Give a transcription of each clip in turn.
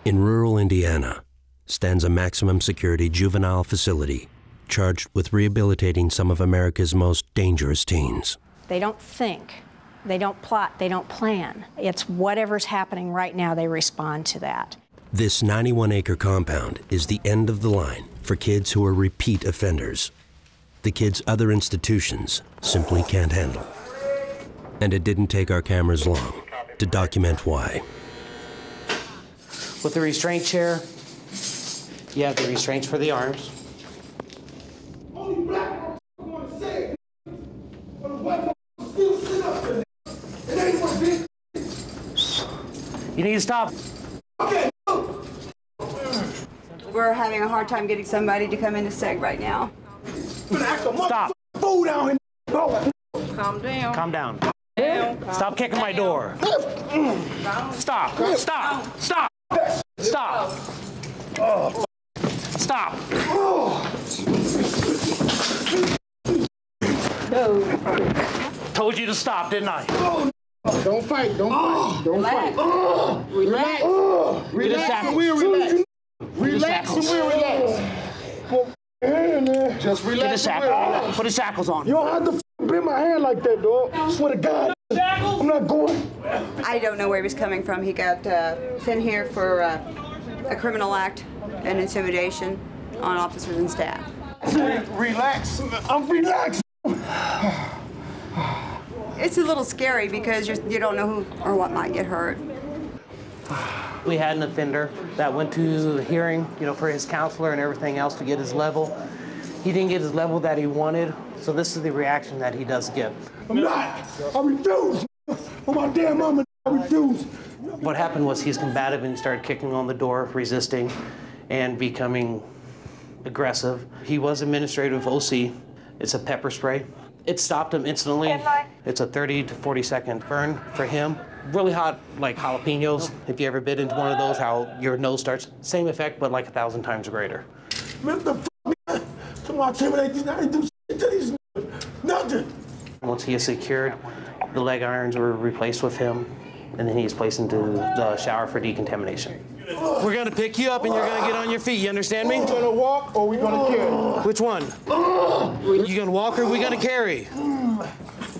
In rural Indiana stands a maximum security juvenile facility charged with rehabilitating some of America's most dangerous teens. They don't think, they don't plot, they don't plan. It's whatever's happening right now, they respond to that. This 91-acre compound is the end of the line for kids who are repeat offenders. The kids other institutions simply can't handle. And it didn't take our cameras long to document why. With the restraint chair, you have the restraints for the arms. You need to stop. Okay. We're having a hard time getting somebody to come into SEG right now. Stop. Fool down here. Calm down. Calm down. Stop kicking my door. Stop. Stop. Stop. Stop. Stop. Told you to stop, didn't I? Don't fight. Don't fight. Don't fight. Relax. Relax. We'll relax. Relax and we'll relax. Just relax. Put the shackles on. You don't have to bend my hand like that, dog. I swear to God. I'm not going. I don't know where he was coming from. He got sent here for a criminal act and intimidation on officers and staff. Relax. I'm relaxed. It's a little scary because you don't know who or what might get hurt. We had an offender that went to a hearing, for his counselor and everything else to get his level. He didn't get his level that he wanted, so this is the reaction that he does get. I'm not. I refuse. Oh, my damn mama, I refuse. What happened was he's combative and he started kicking on the door, resisting, and becoming aggressive. He was administrative OC. It's a pepper spray. It stopped him instantly. It's a 30 to 40 second burn for him. Really hot, like jalapenos. If you ever bit into one of those, how your nose starts. Same effect, but like 1,000 times greater. What the f***, man? Come on, intimidate these guys. I ain't do shit to these nothing. Once he is secured, the leg irons were replaced with him, and then he's placed into the shower for decontamination. We're gonna pick you up and you're gonna get on your feet, you understand me? We gonna walk or we gonna carry? Which one? You gonna walk or we gonna carry?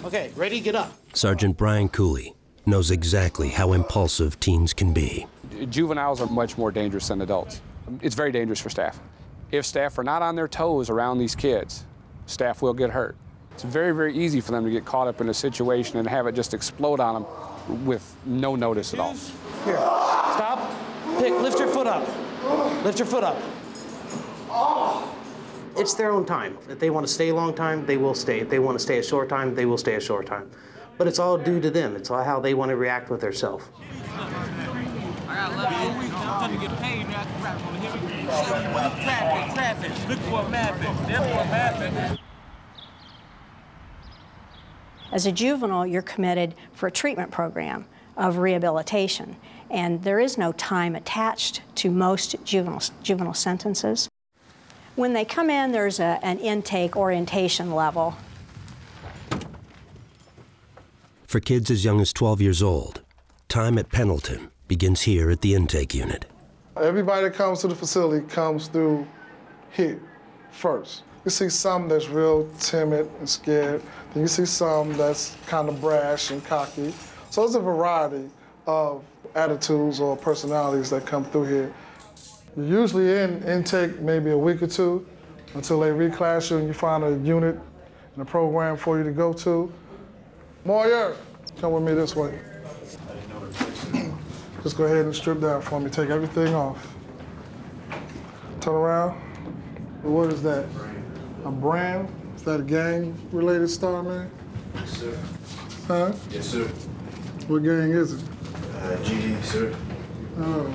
Okay, ready, get up. Sergeant Brian Cooley knows exactly how impulsive teens can be. Juveniles are much more dangerous than adults. It's very dangerous for staff. If staff are not on their toes around these kids, staff will get hurt. It's very, very easy for them to get caught up in a situation and have it just explode on them with no notice at all. Here, stop. Lift your foot up. Lift your foot up. It's their own time. If they want to stay a long time, they will stay. If they want to stay a short time, they will stay a short time. But it's all due to them. It's all how they want to react with themselves. As a juvenile, you're committed for a treatment program of rehabilitation, and there is no time attached to most juvenile sentences. When they come in, there's an intake orientation level. For kids as young as 12 years old, time at Pendleton begins here at the intake unit. Everybody that comes to the facility comes through here first. You see some that's real timid and scared. Then you see some that's kind of brash and cocky. So there's a variety of attitudes or personalities that come through here. You're usually in intake maybe a week or two until they reclass you and you find a unit and a program for you to go to. Moyer, come with me this way. Just go ahead and strip down for me. Take everything off. Turn around. What is that? A Brem? Is that a gang-related star, man? Yes, sir. Huh? Yes, sir. What gang is it? GD, sir. Oh.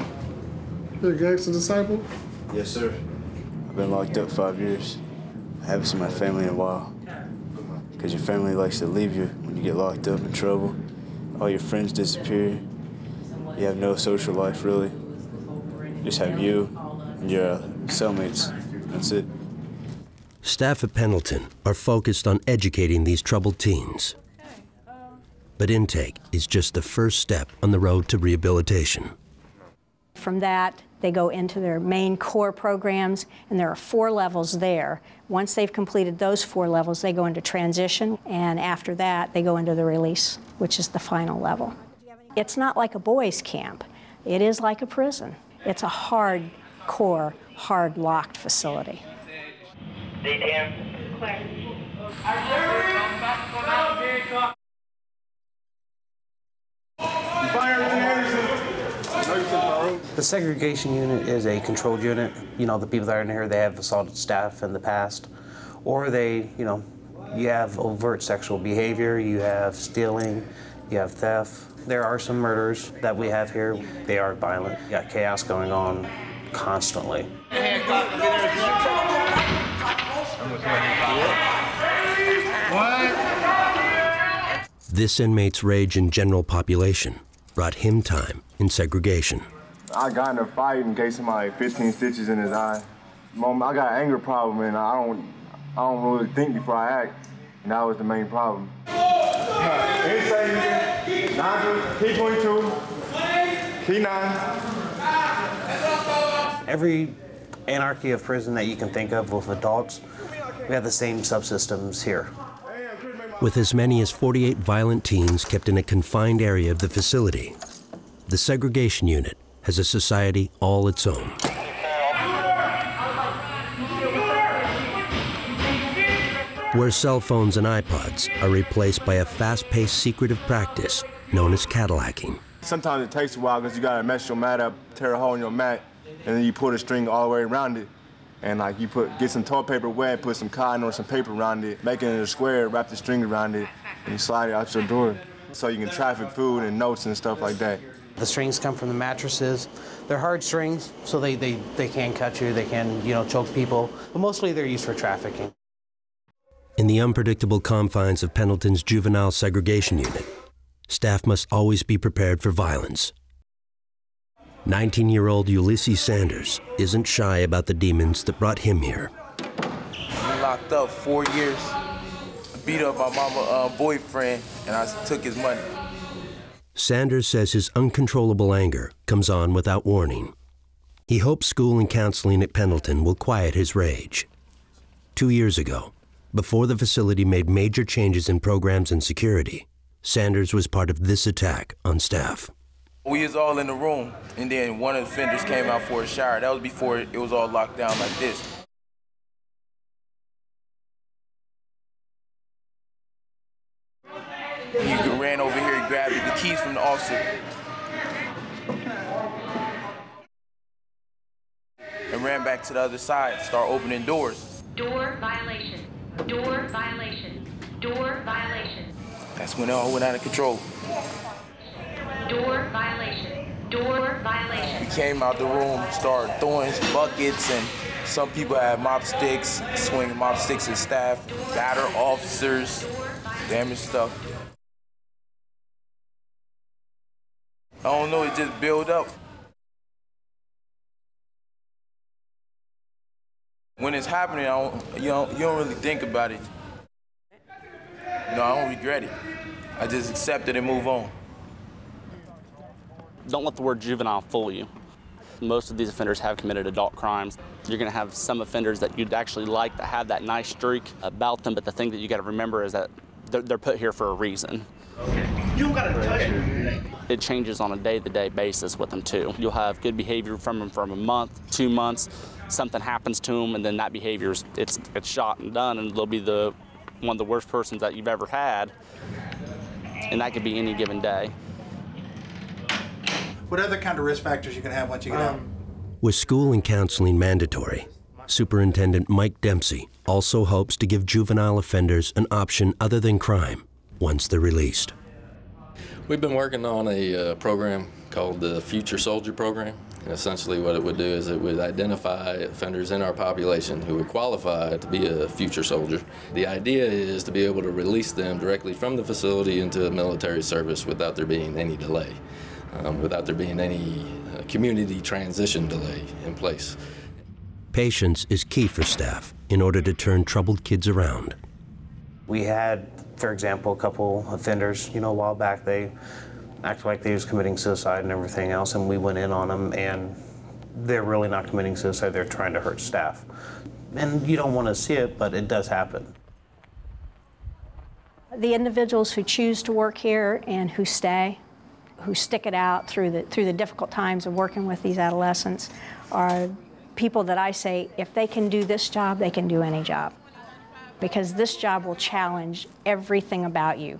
You a gangster disciple? Yes, sir. I've been locked up 5 years. I haven't seen my family in a while. Because your family likes to leave you when you get locked up in trouble. All your friends disappear. You have no social life, really. You just have you and your cellmates. That's it. Staff at Pendleton are focused on educating these troubled teens. But intake is just the first step on the road to rehabilitation. From that, they go into their main core programs, and there are 4 levels there. Once they've completed those 4 levels, they go into transition, and after that, they go into the release, which is the final level. It's not like a boys' camp. It is like a prison. It's a hard-core, hard-locked facility. The segregation unit is a controlled unit. You know, the people that are in here, they have assaulted staff in the past, or they, you know, you have overt sexual behavior, you have stealing, you have theft. There are some murders that we have here. They are violent. You got chaos going on constantly. This inmate's rage in general population brought him time in segregation. I got in a fight and gave somebody 15 stitches in his eye. Mom, I got an anger problem, and I don't really think before I act, and that was the main problem. Insane, key 22, key 9. Every anarchy of prison that you can think of with adults, we have the same subsystems here. With as many as 48 violent teens kept in a confined area of the facility, the segregation unit has a society all its own. Where cell phones and iPods are replaced by a fast-paced secretive practice known as Cadillacing. Sometimes it takes a while because you gotta mess your mat up, tear a hole in your mat, and then you pull the string all the way around it. And like you get some toilet paper wet, put some cotton or some paper around it, make it in a square, wrap the string around it, and you slide it out your door. So you can traffic food and notes and stuff like that. The strings come from the mattresses. They're hard strings, so they can cut you, they can, you know, choke people, but mostly they're used for trafficking. In the unpredictable confines of Pendleton's juvenile segregation unit, staff must always be prepared for violence. 19-year-old Ulysses Sanders isn't shy about the demons that brought him here. I locked up 4 years, beat up my mama's boyfriend, and I took his money. Sanders says his uncontrollable anger comes on without warning. He hopes school and counseling at Pendleton will quiet his rage. 2 years ago, before the facility made major changes in programs and security, Sanders was part of this attack on staff. We was all in the room, and then one of the offenders came out for a shower. That was before it was all locked down like this. He ran over here and grabbed the keys from the officer. And ran back to the other side, start opening doors. Door violation, door violation, door violation. That's when it all went out of control. Door violation, door violation. He came out the room, started throwing buckets, and some people had mop sticks, swinging mop sticks at staff, batter officers, damage stuff. I don't know, it just built up. When it's happening, you don't really think about it. No, I don't regret it. I just accept it and move on. Don't let the word juvenile fool you. Most of these offenders have committed adult crimes. You're going to have some offenders that you'd actually like to have that nice streak about them, but the thing that you got to remember is that they're put here for a reason. You don't gotta touch it. It changes on a day-to-day basis with them too. You'll have good behavior from them from a month, 2 months. Something happens to them, and then that behavior it's shot and done, and they'll be one of the worst persons that you've ever had, and that could be any given day. What other kind of risk factors you can have once you get out? With school and counseling mandatory, Superintendent Mike Dempsey also hopes to give juvenile offenders an option other than crime once they're released. We've been working on a program called the Future Soldier Program. And essentially what it would do is it would identify offenders in our population who would qualify to be a future soldier. The idea is to be able to release them directly from the facility into military service without there being any delay, without there being any community transition delay in place. Patience is key for staff in order to turn troubled kids around. We had, for example, a couple offenders, a while back, they act like they was committing suicide and everything else, and we went in on them, and they're really not committing suicide, they're trying to hurt staff. And you don't want to see it, but it does happen. The individuals who choose to work here and who stay, who stick it out through the difficult times of working with these adolescents, are people that I say, if they can do this job, they can do any job. Because this job will challenge everything about you.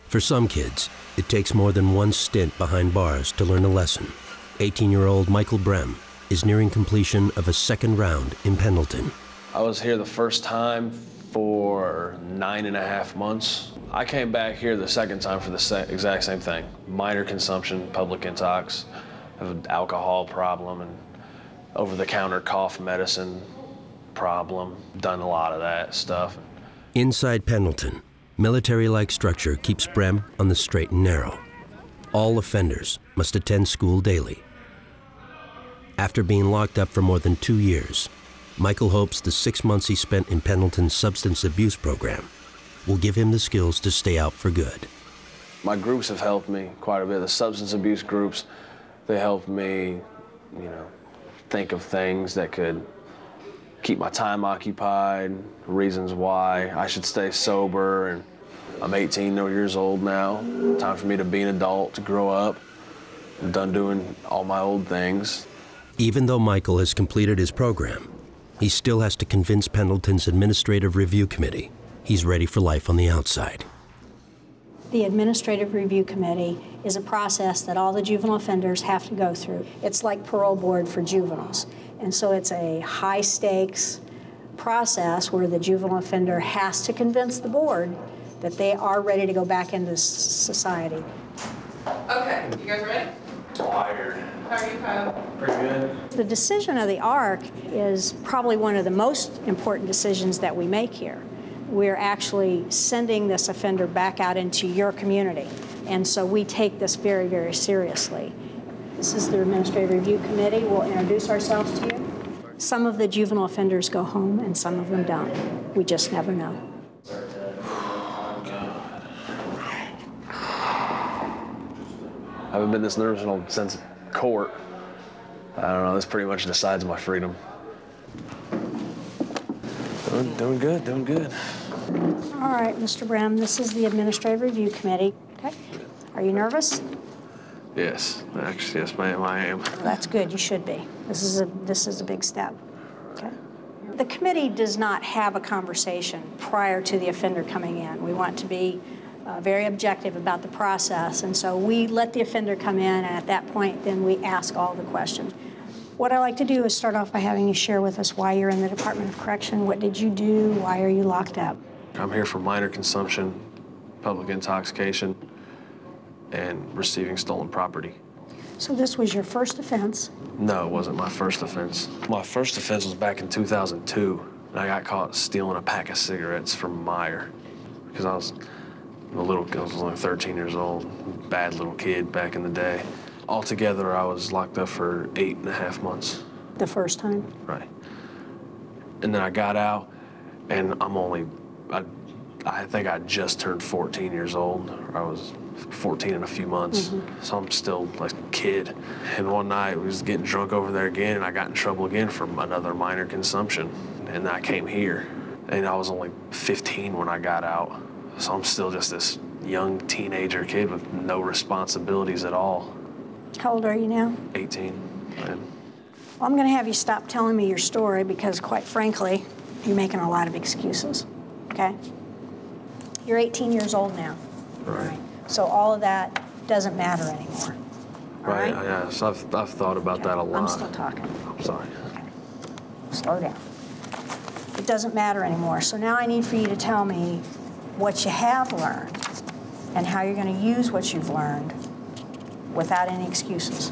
For some kids, it takes more than one stint behind bars to learn a lesson. 18-year-old Michael Brem is nearing completion of a second round in Pendleton. I was here the first time for 9.5 months. I came back here the second time for the exact same thing. Minor consumption, public intox, have an alcohol problem, and over-the-counter cough medicine problem. Done a lot of that stuff. Inside Pendleton, military-like structure keeps Brem on the straight and narrow. All offenders must attend school daily. After being locked up for more than 2 years, Michael hopes the 6 months he spent in Pendleton's substance abuse program will give him the skills to stay out for good. My groups have helped me quite a bit. The substance abuse groups, they helped me, think of things that could keep my time occupied, reasons why I should stay sober. And I'm 18 years old now. Time for me to be an adult, to grow up. I'm done doing all my old things. Even though Michael has completed his program, he still has to convince Pendleton's Administrative Review Committee he's ready for life on the outside. The Administrative Review Committee is a process that all the juvenile offenders have to go through. It's like parole board for juveniles. And so it's a high-stakes process where the juvenile offender has to convince the board that they are ready to go back into society. Okay, you guys ready? Tired. How are you, Kyle? Pretty good. The decision of the ARC is probably one of the most important decisions that we make here. We're actually sending this offender back out into your community. And so we take this very, very seriously. This is the Administrative Review Committee. We'll introduce ourselves to you. Some of the juvenile offenders go home and some of them don't. We just never know. I haven't been this nervous since court. I don't know, this pretty much decides my freedom. Doing good, doing good. All right, Mr. Brem, this is the Administrative Review Committee. Okay. Are you nervous? Yes, actually, yes, ma'am, I am. That's good, you should be. This is a big step. Okay. The committee does not have a conversation prior to the offender coming in. We want to be very objective about the process, and so we let the offender come in, and at that point, then we ask all the questions. What I like to do is start off by having you share with us why you're in the Department of Correction, what did you do, why are you locked up? I'm here for minor consumption, public intoxication, and receiving stolen property. So this was your first offense? No, it wasn't my first offense. My first offense was back in 2002, and I got caught stealing a pack of cigarettes from Meyer because I was only 13 years old, bad little kid back in the day. Altogether, I was locked up for 8.5 months. The first time? Right. And then I got out, and I think I just turned 14 years old. I was 14 in a few months, so I'm still like a kid. And one night, we was getting drunk over there again, and I got in trouble again for another minor consumption. And I came here, and I was only 15 when I got out. So I'm still just this young teenager kid with no responsibilities at all. How old are you now? 18. Well, I'm going to have you stop telling me your story because, quite frankly, you're making a lot of excuses, okay? You're 18 years old now. Right. So all of that doesn't matter anymore. Right, yeah, so I've thought about that a lot. I'm still talking. I'm sorry. Okay. Slow down. It doesn't matter anymore. So now I need for you to tell me what you have learned and how you're going to use what you've learned without any excuses.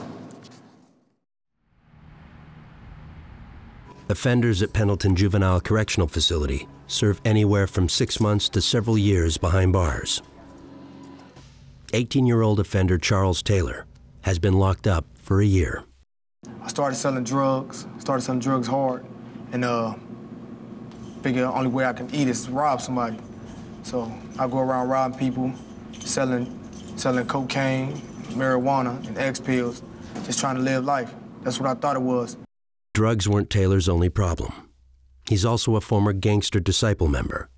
Offenders at Pendleton Juvenile Correctional Facility serve anywhere from 6 months to several years behind bars. 18-year-old offender Charles Taylor has been locked up for a year. I started selling drugs hard, and figure the only way I can eat is to rob somebody. So I go around robbing people, selling cocaine, marijuana, and X pills, just trying to live life. That's what I thought it was. Drugs weren't Taylor's only problem. He's also a former gangster disciple member.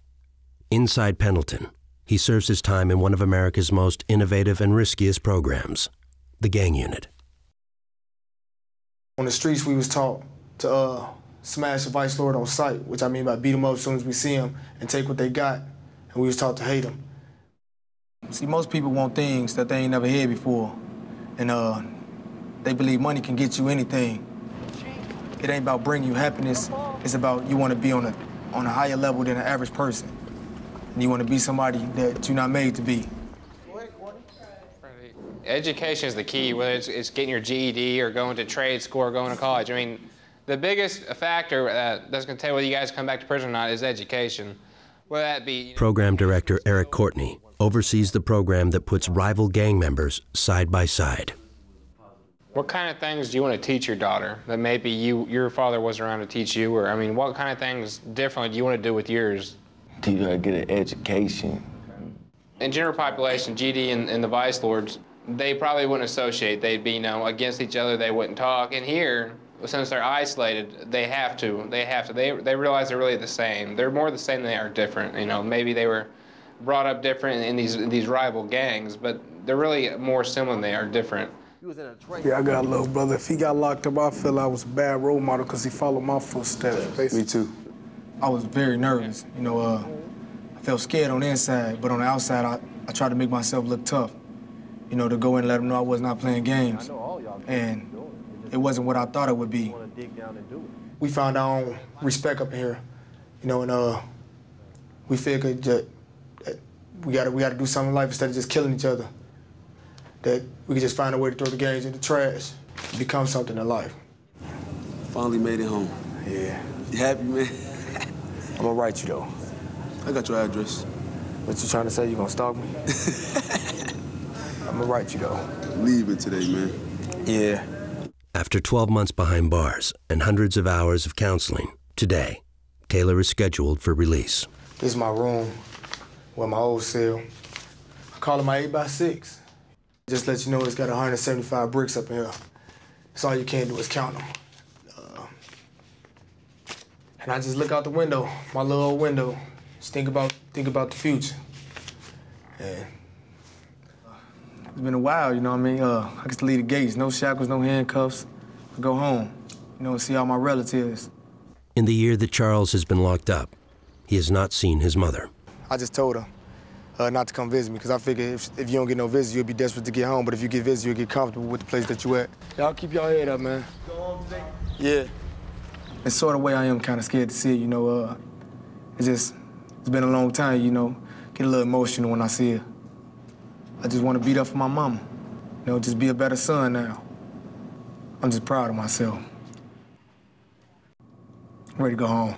Inside Pendleton, he serves his time in one of America's most innovative and riskiest programs, the gang unit. On the streets, we was taught to smash a vice lord on sight, which I mean by beat them up as soon as we see them and take what they got, and we was taught to hate them. See, most people want things that they ain't never had before, and they believe money can get you anything. It ain't about bringing you happiness, it's about you want to be on a higher level than an average person. And you want to be somebody that you're not made to be. Education is the key, whether it's getting your GED or going to trade school or going to college. I mean, the biggest factor that's going to tell you whether you guys come back to prison or not is education. Whether that be... Program Director Eric Courtney oversees the program that puts rival gang members side by side. What kind of things do you want to teach your daughter that maybe your father wasn't around to teach you? Or, I mean, what kind of things differently do you want to do with yours? Teach her to get an education. In general population, GD and the vice lords, they probably wouldn't associate. They'd be, you know, against each other. They wouldn't talk. And here, since they're isolated, they have to. They realize they're really the same. They're more the same than they are different. You know, maybe they were brought up different in these rival gangs, but they're really more similar than they are different. Yeah, I got a little brother. If he got locked up, I feel I was a bad role model because he followed my footsteps, basically. Me too. I was very nervous. You know, I felt scared on the inside, but on the outside, I tried to make myself look tough. You know, to go in and let them know I was not playing games. And it wasn't what I thought it would be. We found our own respect up in here, you know, and we figured that we gotta do something in life instead of just killing each other. That we could just find a way to throw the games in the trash and become something in life. Finally made it home. Yeah. You happy, man? I'm gonna write you, though. I got your address. What you trying to say? You gonna stalk me? I'm gonna write you, though. Leaving today, man. Yeah. After 12 months behind bars and hundreds of hours of counseling, today, Taylor is scheduled for release. This is my room, where my old cell. I call it my 8x6. Just let you know it's got 175 bricks up in here. So all you can do is count them. And I just look out the window, my little old window, just think about the future. And it's been a while, you know what I mean? I get to leave the gates, no shackles, no handcuffs. I go home, you know, and see all my relatives. In the year that Charles has been locked up, he has not seen his mother. I just told her not to come visit me, because I figure if you don't get no visit, you'll be desperate to get home, but if you get visit, you'll get comfortable with the place that you at. Y'all keep your head up, man. Yeah. It's sort of the way I am kind of scared to see it, you know. It's been a long time, you know. Get a little emotional when I see her. I just want to beat up for my mama. You know, just be a better son now. I'm just proud of myself. I'm ready to go home.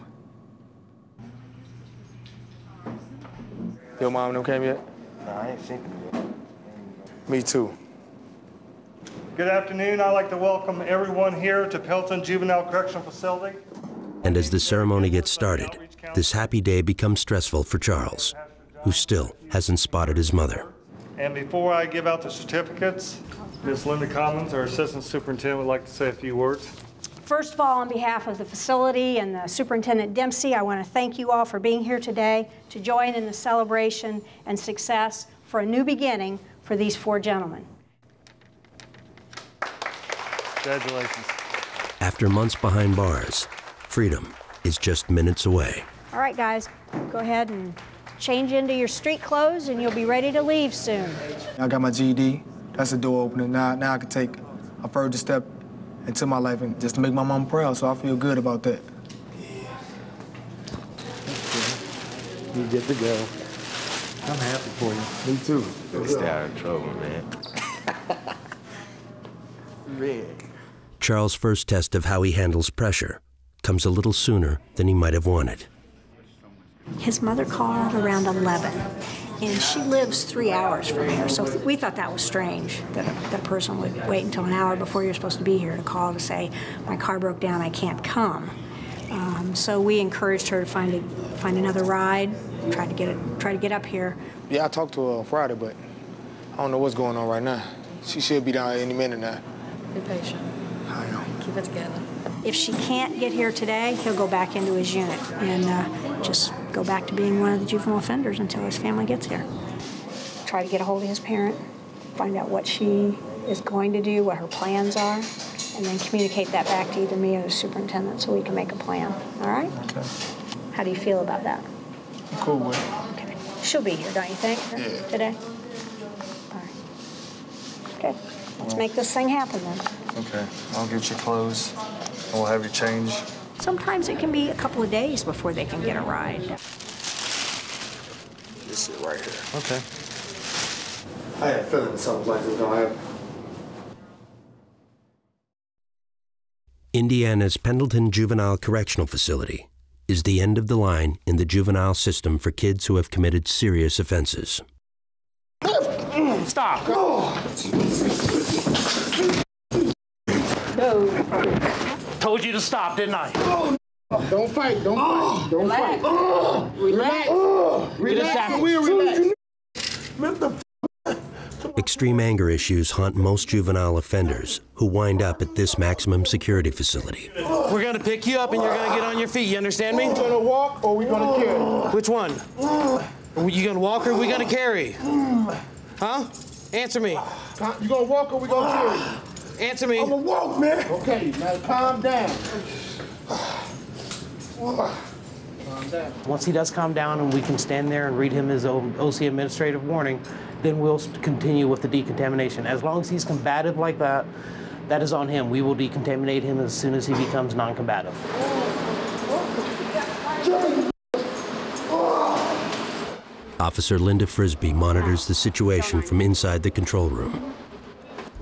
Your mom don't came yet? Nah, I ain't seen them yet. Me too. Good afternoon. I'd like to welcome everyone here to Pendleton Juvenile Correctional Facility. And as the ceremony gets started, this happy day becomes stressful for Charles, who still hasn't spotted his mother. And before I give out the certificates, Ms. Linda Commons, our Assistant Superintendent, would like to say a few words. First of all, on behalf of the facility and the Superintendent Dempsey, I want to thank you all for being here today to join in the celebration and success for a new beginning for these 4 gentlemen. Congratulations. After months behind bars, freedom is just minutes away. All right, guys, go ahead and change into your street clothes and you'll be ready to leave soon. I got my GED. That's a door opener. Now I can take a further step into my life and just to make my mom proud, so I feel good about that. You get to go. I'm happy for you. Me too. Stay out of trouble, man. Red. Charles' first test of how he handles pressure comes a little sooner than he might have wanted. His mother called around 11, and she lives 3 hours from here, so we thought that was strange, that a person would wait until an hour before you're supposed to be here to call to say, my car broke down, I can't come. So we encouraged her to find another ride, try to get up here. Yeah, I talked to her on Friday, but I don't know what's going on right now. She should be down any minute now. Be patient. I know. Keep it together. If she can't get here today, he'll go back into his unit and just go back to being one of the juvenile offenders until his family gets here. Try to get a hold of his parent, find out what she is going to do, what her plans are, and then communicate that back to either me or the superintendent so we can make a plan. All right? Okay. How do you feel about that? I'm cool with it. Okay. She'll be here, don't you think, today? All right. Okay. Let's make this thing happen then. Okay. I'll get your clothes, and we'll have you change. Sometimes it can be a couple of days before they can get a ride. This is right here. Okay. I had a feeling that something like this was gonna happen. Indiana's Pendleton Juvenile Correctional Facility is the end of the line in the juvenile system for kids who have committed serious offenses. Stop! No. Told you to stop, didn't I? Don't fight, don't fight, don't Relax. fight. Relax. Relax. Relax. Extreme anger issues haunt most juvenile offenders who wind up at this maximum security facility. We're gonna pick you up and you're gonna get on your feet. You understand me? We gonna walk or we gonna carry? Which one? Are you gonna walk or are we gonna carry? Huh? Answer me. You gonna walk or we gonna carry? Answer me. I'm gonna walk, man. Okay, now calm down. Once he does calm down and we can stand there and read him his OC administrative warning, then we'll continue with the decontamination. As long as he's combative like that, that is on him. We will decontaminate him as soon as he becomes non-combative. Officer Linda Frisbee monitors the situation from inside the control room.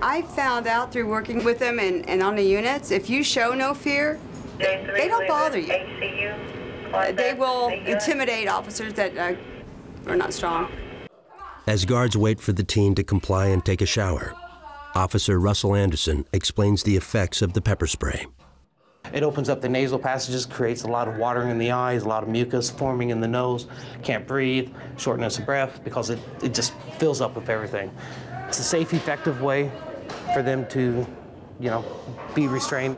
I found out through working with them and on the units, if you show no fear, they don't bother you. They will intimidate officers that are not strong. As guards wait for the teen to comply and take a shower, Officer Russell Anderson explains the effects of the pepper spray. It opens up the nasal passages, creates a lot of watering in the eyes, a lot of mucus forming in the nose, can't breathe, shortness of breath, because it just fills up with everything. It's a safe, effective way for them to, be restrained.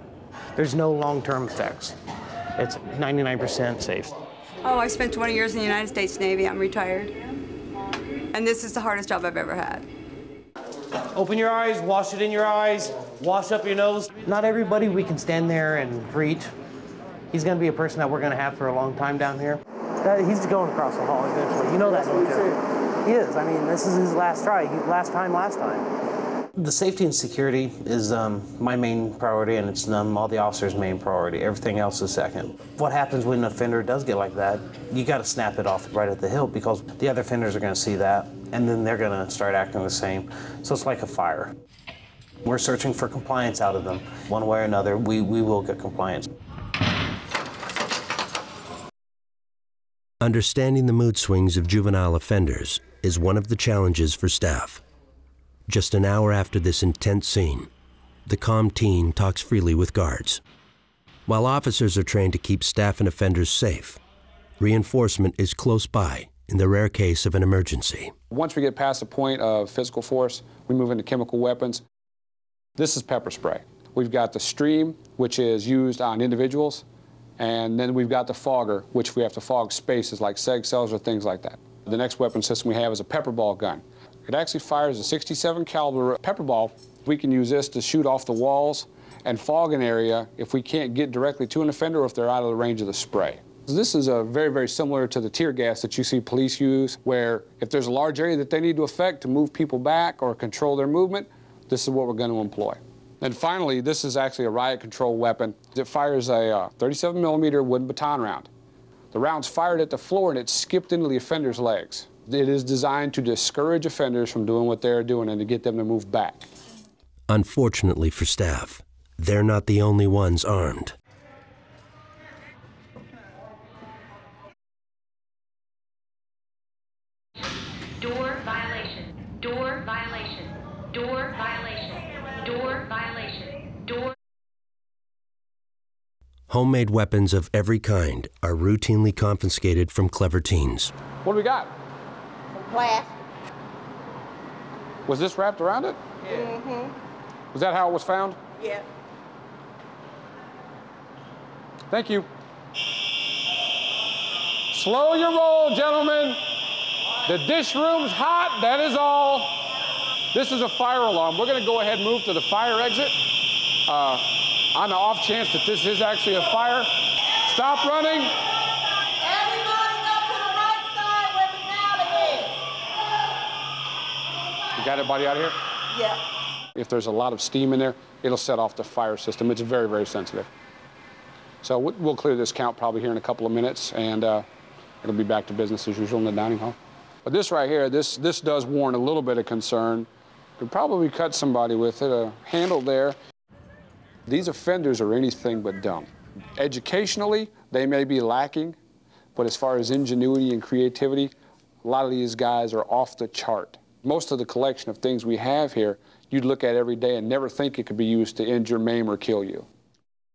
There's no long-term effects. It's 99% safe. Oh, I spent 20 years in the United States Navy. I'm retired. And this is the hardest job I've ever had. Open your eyes, wash it in your eyes, wash up your nose. Not everybody we can stand there and reach. He's going to be a person that we're going to have for a long time down here. He's going across the hall eventually. You know that, don't you? He is. I mean, this is his last try. Last time. The safety and security is my main priority, and it's all the officers' main priority. Everything else is second. What happens when an offender does get like that, you got to snap it off right at the hilt, because the other offenders are going to see that, and then they're going to start acting the same. So it's like a fire. We're searching for compliance out of them. One way or another, we will get compliance. Understanding the mood swings of juvenile offenders is one of the challenges for staff. Just an hour after this intense scene, the calm teen talks freely with guards. While officers are trained to keep staff and offenders safe, reinforcement is close by in the rare case of an emergency. Once we get past the point of physical force, we move into chemical weapons. This is pepper spray. We've got the stream, which is used on individuals, and then we've got the fogger, which we have to fog spaces like seg cells or things like that. The next weapon system we have is a pepper ball gun. It actually fires a 67 caliber pepper ball. We can use this to shoot off the walls and fog an area if we can't get directly to an offender or if they're out of the range of the spray. This is very, very similar to the tear gas that you see police use, where if there's a large area that they need to affect to move people back or control their movement, this is what we're going to employ. And finally, this is actually a riot control weapon. It fires a 37 millimeter wooden baton round. The round's fired at the floor and it's skipped into the offender's legs. It is designed to discourage offenders from doing what they're doing and to get them to move back. Unfortunately for staff, they're not the only ones armed. Door violation. Door violation. Door violation. Door violation. Door. Homemade weapons of every kind are routinely confiscated from clever teens. What do we got? Glass. Was this wrapped around it? Yeah. Mm-hmm. Was that how it was found? Yeah. Thank you. Slow your roll, gentlemen. The dish room's hot, that is all. This is a fire alarm. We're gonna go ahead and move to the fire exit. On the off chance that this is actually a fire. Stop running. Everybody go to the right side where the alley is. You got everybody out of here? Yeah. If there's a lot of steam in there, it'll set off the fire system. It's very, very sensitive. So we'll clear this count probably here in a couple of minutes, and it'll be back to business as usual in the dining hall. But this right here, this does warrant a little bit of concern. Could probably cut somebody with it, a handle there. These offenders are anything but dumb. Educationally, they may be lacking, but as far as ingenuity and creativity, a lot of these guys are off the chart. Most of the collection of things we have here, you'd look at every day and never think it could be used to injure, maim, or kill you.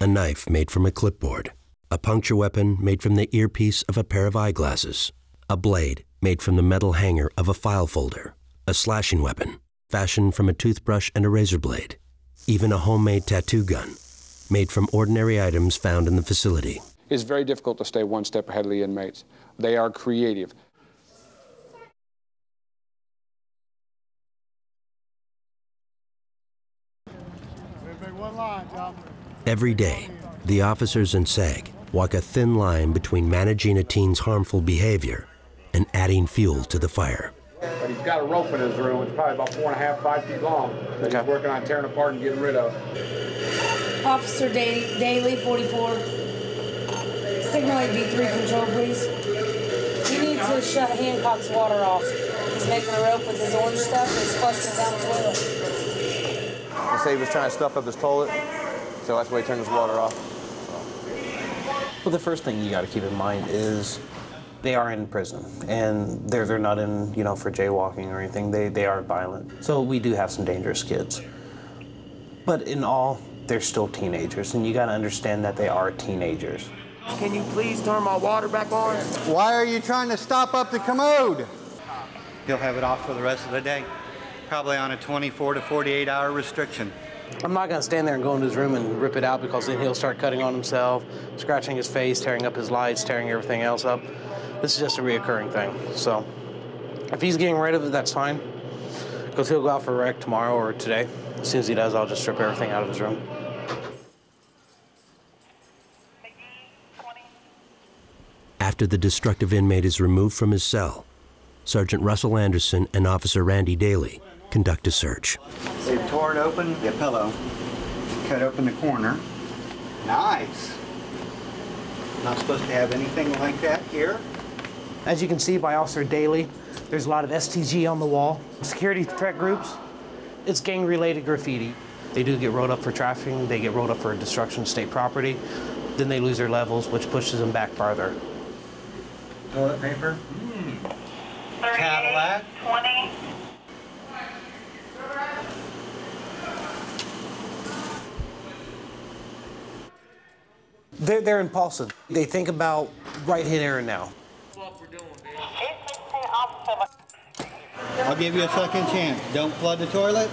A knife made from a clipboard, a puncture weapon made from the earpiece of a pair of eyeglasses, a blade made from the metal hanger of a file folder, a slashing weapon fashioned from a toothbrush and a razor blade, even a homemade tattoo gun made from ordinary items found in the facility. It's very difficult to stay one step ahead of the inmates. They are creative. Every day, the officers in SAG walk a thin line between managing a teen's harmful behavior and adding fuel to the fire. But he's got a rope in his room. It's probably about 4.5, 5 feet long that he's working on tearing apart and getting rid of. Officer Daly, 44. Signal AB3 control, please. We need to shut Hancock's water off. He's making a rope with his orange stuff and he's flushing it down the toilet. He said he was trying to stuff up his toilet, so that's why he turned his water off. Well, the first thing you got to keep in mind is they are in prison, and they're not in, you know, for jaywalking or anything. They are violent. So we do have some dangerous kids. But in all, they're still teenagers, and you got to understand that they are teenagers. Can you please turn my water back on? Why are you trying to stop up the commode? He'll have it off for the rest of the day, probably on a 24 to 48 hour restriction. I'm not going to stand there and go into his room and rip it out, because then he'll start cutting on himself, scratching his face, tearing up his lights, tearing everything else up. This is just a reoccurring thing. So if he's getting rid of it, that's fine, because he'll go out for a wreck tomorrow or today. As soon as he does, I'll just strip everything out of his room. After the destructive inmate is removed from his cell, Sergeant Russell Anderson and Officer Randy Daly conduct a search. They've torn open the pillow, cut open the corner. Nice. Not supposed to have anything like that here. As you can see by Officer Daly, there's a lot of STG on the wall. Security threat groups, it's gang-related graffiti. They do get rolled up for trafficking, they get rolled up for destruction of state property, then they lose their levels, which pushes them back farther. Toilet paper. Cadillac. 20. They're impulsive. They think about right here and now. I'll give you a second chance. Don't flood the toilet.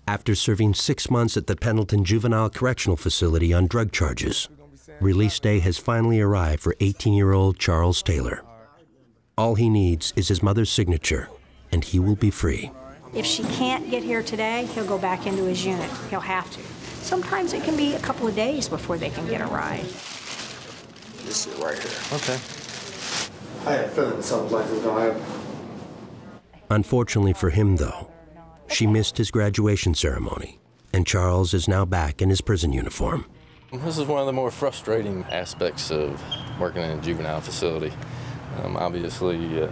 After serving 6 months at the Pendleton Juvenile Correctional Facility on drug charges, release day has finally arrived for 18-year-old Charles Taylor. All he needs is his mother's signature, and he will be free. If she can't get here today, he'll go back into his unit. He'll have to. Sometimes it can be a couple of days before they can get a ride. This is right here. Okay. I had a feeling something like this was gonna happen. Unfortunately for him, though, she missed his graduation ceremony, and Charles is now back in his prison uniform. This is one of the more frustrating aspects of working in a juvenile facility. Obviously,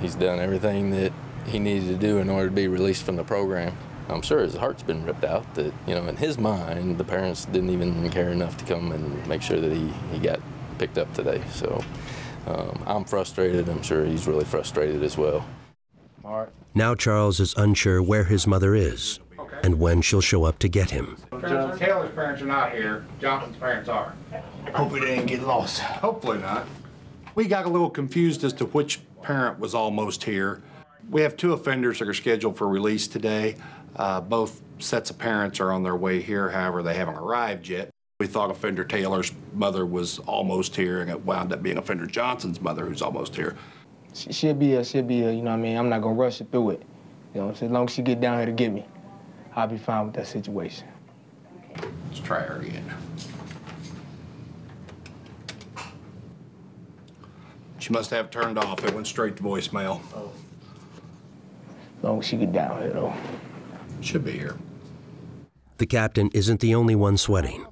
he's done everything that he needed to do in order to be released from the program. I'm sure his heart's been ripped out that, you know, in his mind, the parents didn't even care enough to come and make sure that he got picked up today. So I'm frustrated. I'm sure he's really frustrated as well. Now Charles is unsure where his mother is and when she'll show up to get him. Taylor's parents are not here. Johnson's parents are. Hopefully they didn't get lost. Hopefully not. We got a little confused as to which parent was almost here. We have 2 offenders that are scheduled for release today. Both sets of parents are on their way here, however, they haven't arrived yet. We thought offender Taylor's mother was almost here, and it wound up being offender Johnson's mother who's almost here. She'll be here, you know what I mean? I'm not gonna rush her through it. You know, as long as she get down here to get me, I'll be fine with that situation. Let's try her again. She must have turned off. It went straight to voicemail. As long as she get down here, though. Should be here. The captain isn't the only one sweating.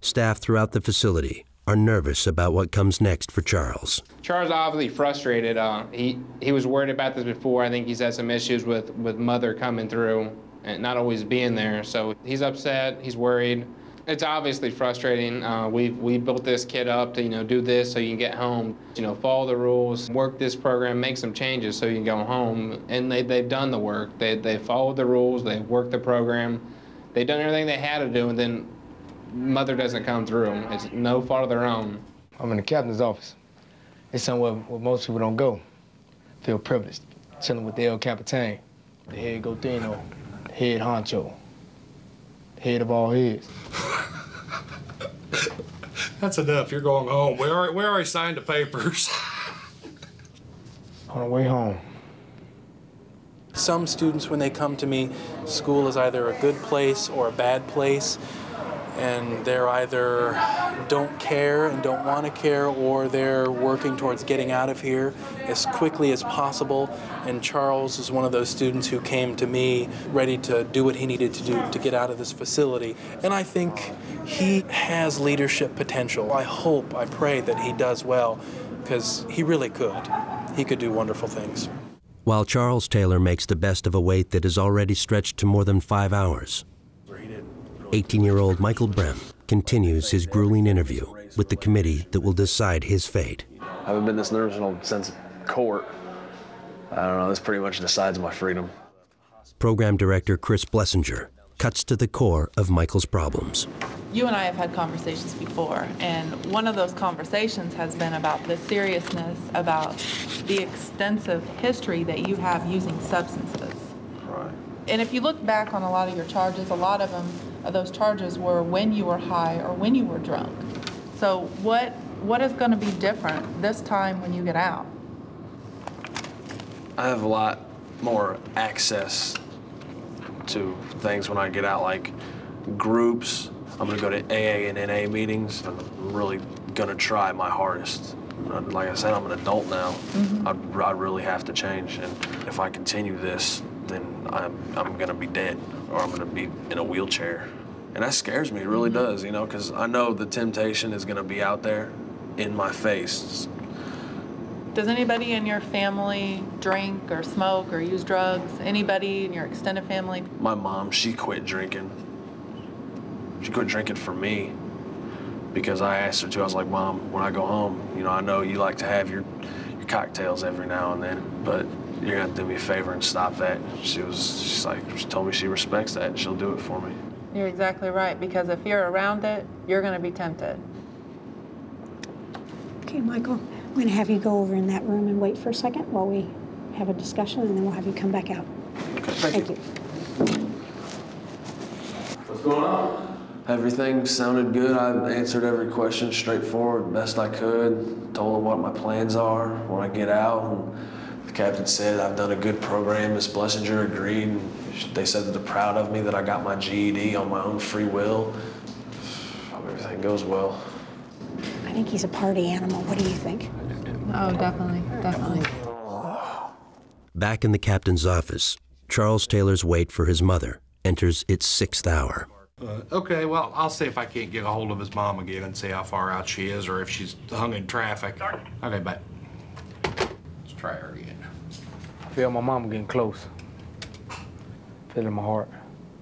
Staff throughout the facility are nervous about what comes next for Charles. Charles is obviously frustrated. He was worried about this before. I think he's had some issues with mother coming through and not always being there. So he's upset, he's worried. It's obviously frustrating. We built this kid up to, do this so you can get home, follow the rules, work this program, make some changes so you can go home. And they've done the work. They followed the rules, they've worked the program. They've done everything they had to do, and then mother doesn't come through. It's no fault of their own. I'm in the captain's office. It's somewhere where most people don't go. Feel privileged, chilling with the El Capitan, the head Gotino, the head honcho, the head of all heads. That's enough. You're going home. We already signed the papers. On the way home. Some students, when they come to me, school is either a good place or a bad place, and they're either don't care and don't want to care, or they're working towards getting out of here as quickly as possible. And Charles is one of those students who came to me ready to do what he needed to do to get out of this facility. And I think he has leadership potential. I hope, I pray that he does well, because he really could. He could do wonderful things. While Charles Taylor makes the best of a wait that is already stretched to more than 5 hours, 18-year-old Michael Brem continues his grueling interview with the committee that will decide his fate. I haven't been this nervous since court. I don't know, this pretty much decides my freedom. Program Director Chris Blessinger cuts to the core of Michael's problems. You and I have had conversations before, and one of those conversations has been about the seriousness, about the extensive history that you have using substances. Right. And if you look back on a lot of your charges, a lot of those charges were when you were high or when you were drunk. So what is going to be different this time when you get out? I have a lot more access to things when I get out, like groups. I'm gonna go to AA and NA meetings. I'm really gonna try my hardest. Like I said, I'm an adult now. I really have to change, and if I continue this, then I'm gonna be dead, or I'm gonna be in a wheelchair. And that scares me, it really does, because I know the temptation is gonna be out there in my face. Does anybody in your family drink or smoke or use drugs? Anybody in your extended family? My mom, she quit drinking. She quit drinking for me, because I asked her to. I was like, Mom, when I go home, I know you like to have your cocktails every now and then, but you're gonna have to do me a favor and stop that. She told me she respects that and she'll do it for me. You're exactly right, because if you're around it, you're gonna be tempted. Okay, Michael, I'm going to have you go over in that room and wait for a second while we have a discussion, and then we'll have you come back out. Okay, thank you. What's going on? Everything sounded good. I answered every question straightforward, best I could. Told them what my plans are when I get out. And the captain said I've done a good program. Miss Blessinger agreed. And they said that they're proud of me, that I got my GED on my own free will. Hope everything goes well. I think he's a party animal. What do you think? Oh, definitely, definitely. Back in the captain's office, Charles Taylor's wait for his mother enters its 6th hour. Okay, well, I'll see if I can't get a hold of his mom again and see how far out she is, or if she's hung in traffic. Okay, bye. Let's try her again. I feel my mama getting close. Feel it in my heart.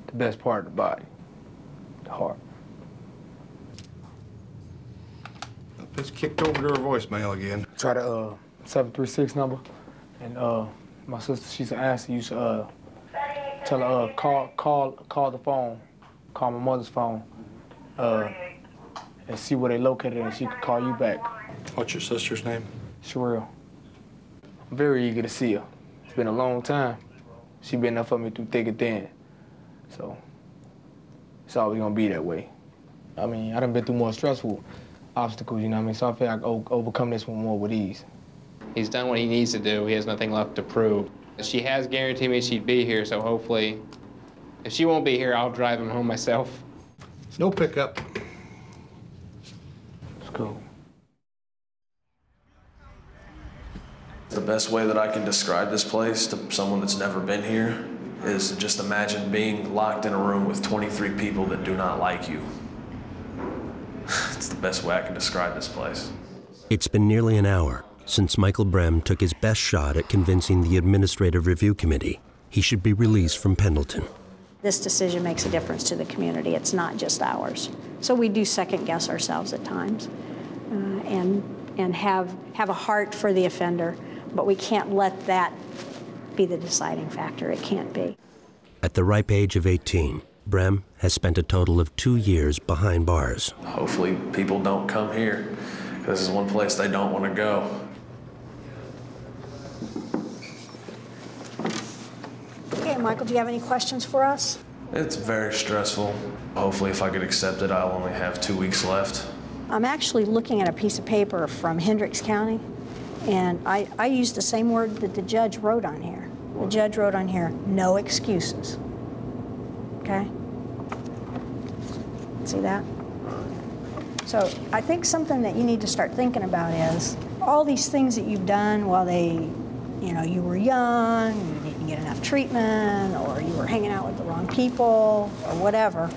The best part of the body. The heart. Just kicked over to her voicemail again. Try the 736 number, and my sister, she's an asset. You should Tell her, call the phone, call my mother's phone, and see where they located, and she could call you back. What's your sister's name? Sherelle. I'm very eager to see her. It's been a long time. She been there for me through thick and thin. So it's always gonna be that way. I mean, I done been through more stressful obstacles, you know what I mean? So I feel like I can overcome this one more with ease. He's done what he needs to do. He has nothing left to prove. She has guaranteed me she'd be here, so hopefully, if she won't be here, I'll drive him home myself. No pickup. Let's go. The best way that I can describe this place to someone that's never been here is to just imagine being locked in a room with 23 people that do not like you. It's the best way I can describe this place. It's been nearly an hour since Michael Brem took his best shot at convincing the Administrative Review Committee he should be released from Pendleton. This decision makes a difference to the community. It's not just ours. So we do second guess ourselves at times and have a heart for the offender, but we can't let that be the deciding factor. It can't be. At the ripe age of 18, Brem has spent a total of 2 years behind bars. Hopefully people don't come here. This is one place they don't want to go. Okay, Michael, do you have any questions for us? It's very stressful. Hopefully if I get accepted, I'll only have 2 weeks left. I'm actually looking at a piece of paper from Hendricks County, and I used the same word that the judge wrote on here. The judge wrote on here, no excuses. Okay? See that? So I think something that you need to start thinking about is all these things that you've done while you were young, you didn't get enough treatment, or you were hanging out with the wrong people, or whatever.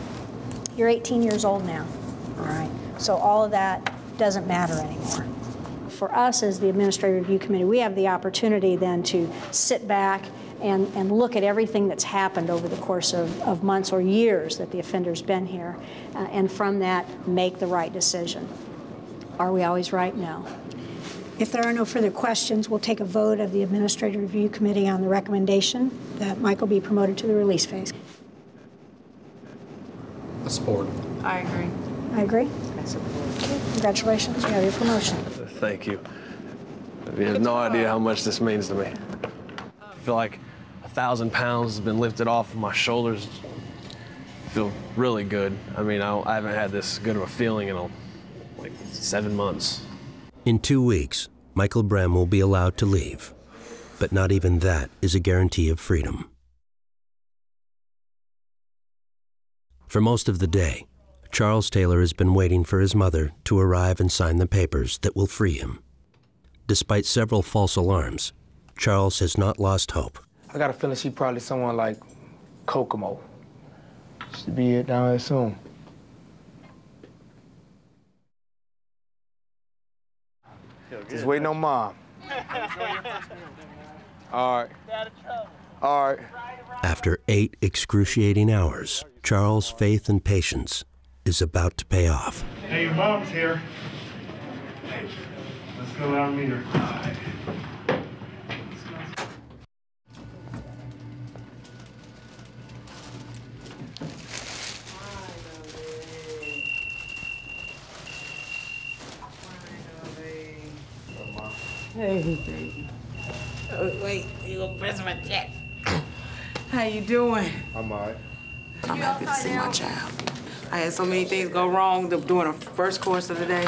You're 18 years old now, all right? So all of that doesn't matter anymore. For us as the Administrative Review Committee, we have the opportunity then to sit back and look at everything that's happened over the course of months or years that the offender's been here, and from that, make the right decision. Are we always right? No. If there are no further questions, we'll take a vote of the Administrative Review Committee on the recommendation that Michael be promoted to the release phase. I support. I agree. I agree. Okay. Congratulations, you have your promotion. Thank you. You have no idea how much this means to me. I feel like 1,000 pounds has been lifted off of my shoulders. I feel really good. I mean, I haven't had this good of a feeling in like 7 months. In 2 weeks, Michael Brem will be allowed to leave, but not even that is a guarantee of freedom. For most of the day, Charles Taylor has been waiting for his mother to arrive and sign the papers that will free him. Despite several false alarms, Charles has not lost hope. I got a feeling she's probably someone like Kokomo. She'll be here down there soon. Just waiting on Mom. All right. All right. After 8 excruciating hours, Charles' faith and patience is about to pay off. Hey, your mom's here. Hey, let's go out and meet her. Hey, baby. Oh, wait, you gonna press my chest. How you doing? I'm all right. I'm happy to see my child. I had so many things go wrong during the first course of the day.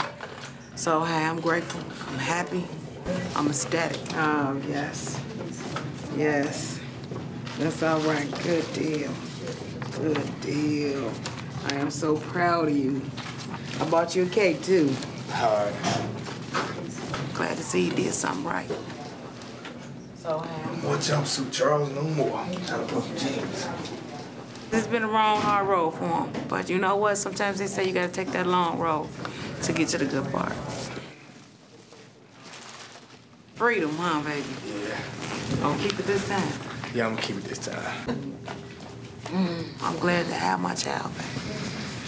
So, hey, I'm grateful. I'm happy. I'm ecstatic. Oh, yes. Yes. That's all right. Good deal. Good deal. I am so proud of you. I bought you a cake, too. All right. Glad to see you did something right. So, More jumpsuit, Charles, no more. Gotta put jeans. It's been a long, hard road for him. But you know what? Sometimes they say you gotta take that long road to get to the good part. Freedom, huh, baby? Yeah. Gonna keep it this time? Yeah, I'm gonna keep it this time. I'm glad to have my child back.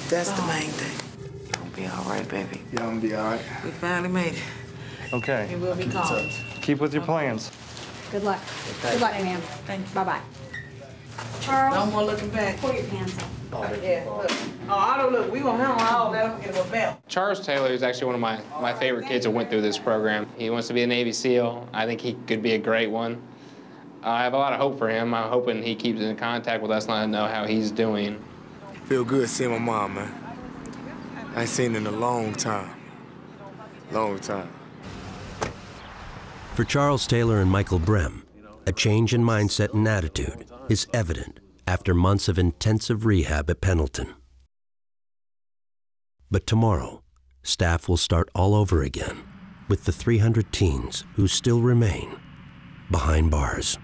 That's the main thing. You gonna be all right, baby? Yeah, I'm gonna be all right. We finally made it. Okay. We will be calling. Keep with your plans. Good luck. Good luck, ma'am. Thank you. Bye-bye. Charles? No more looking back. Pull your pants up. Yeah, look. Oh, I don't look. We gonna handle all that in a belt. Charles Taylor is actually one of my favorite kids that went through this program. He wants to be a Navy SEAL. I think he could be a great one. I have a lot of hope for him. I'm hoping he keeps in contact with us and let us know how he's doing. Feel good seeing my mom, man. I ain't seen her in a long time. Long time. For Charles Taylor and Michael Brem, a change in mindset and attitude is evident after months of intensive rehab at Pendleton. But tomorrow, staff will start all over again with the 300 teens who still remain behind bars.